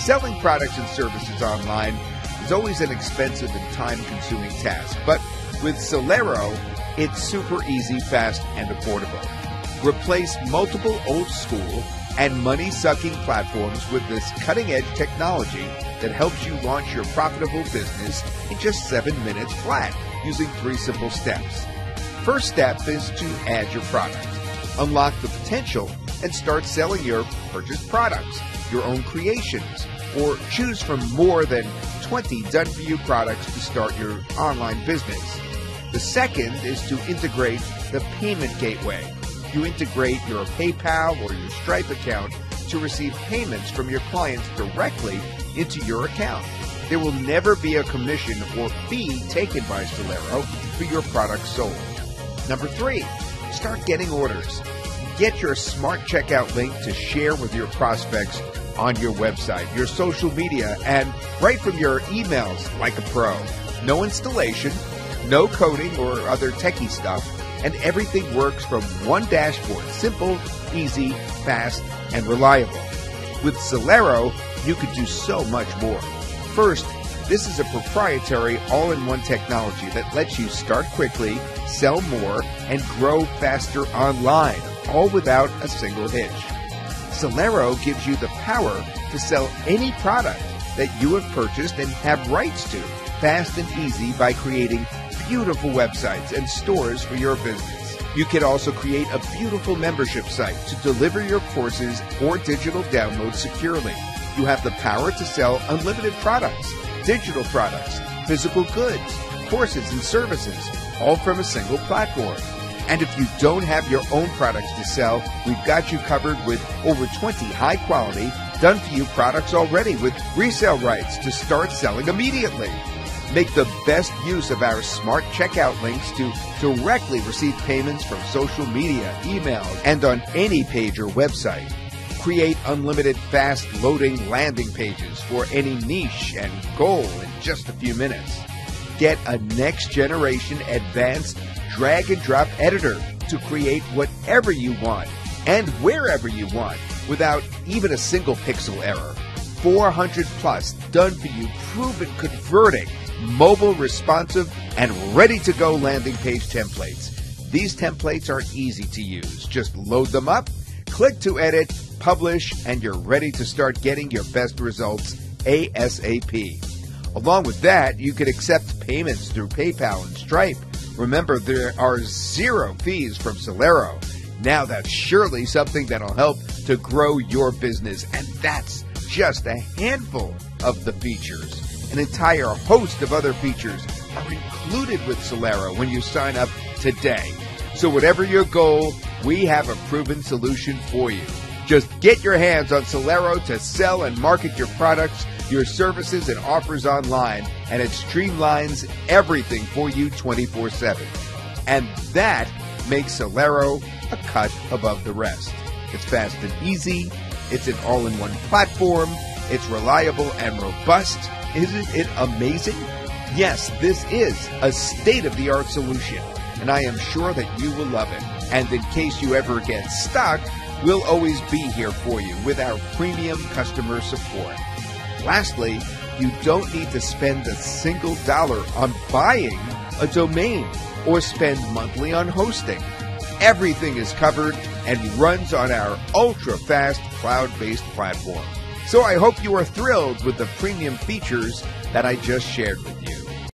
Selling products and services online is always an expensive and time-consuming task, but with Sellero, it's super easy, fast, and affordable. Replace multiple old-school and money-sucking platforms with this cutting-edge technology that helps you launch your profitable business in just 7 minutes flat using 3 simple steps. First step is to add your product. Unlock the potential and start selling your purchased products, your own creations, or choose from more than 20 done-for-you products to start your online business. The second is to integrate the payment gateway. You integrate your PayPal or your Stripe account to receive payments from your clients directly into your account. There will never be a commission or fee taken by Sellero for your products sold. Number 3, start getting orders. Get your smart checkout link to share with your prospects on your website, your social media, and right from your emails like a pro. No installation, no coding or other techie stuff, and everything works from one dashboard. Simple, easy, fast, and reliable. With Sellero, you could do so much more. First, this is a proprietary all-in-one technology that lets you start quickly, sell more, and grow faster online, all without a single hitch. Sellero gives you the power to sell any product that you have purchased and have rights to, fast and easy, by creating beautiful websites and stores for your business. You can also create a beautiful membership site to deliver your courses or digital downloads securely. You have the power to sell unlimited products, digital products, physical goods, courses and services, all from a single platform. And if you don't have your own products to sell, we've got you covered with over 20 high-quality, done-for-you products already with resale rights to start selling immediately. Make the best use of our smart checkout links to directly receive payments from social media, email, and on any page or website. Create unlimited fast-loading landing pages for any niche and goal in just a few minutes. Get a next-generation advanced drag-and-drop editor to create whatever you want and wherever you want without even a single pixel error. 400 plus done-for-you, proven converting, mobile responsive, and ready-to-go landing page templates. These templates are easy to use. Just load them up, click to edit, publish, and you're ready to start getting your best results ASAP. Along with that, you can accept payments through PayPal and Stripe. Remember, there are 0 fees from Sellero. Now that's surely something that'll help to grow your business, and that's just a handful of the features. An entire host of other features are included with Sellero when you sign up today. So whatever your goal, we have a proven solution for you. Just get your hands on Sellero to sell and market your products, your services, and offers online, and it streamlines everything for you 24/7. And that makes Sellero a cut above the rest. It's fast and easy, it's an all-in-one platform, it's reliable and robust. Isn't it amazing? Yes, this is a state-of-the-art solution, and I am sure that you will love it. And in case you ever get stuck, we'll always be here for you with our premium customer support. Lastly, you don't need to spend a single dollar on buying a domain or spend monthly on hosting. Everything is covered and runs on our ultra-fast cloud-based platform. So I hope you are thrilled with the premium features that I just shared with you.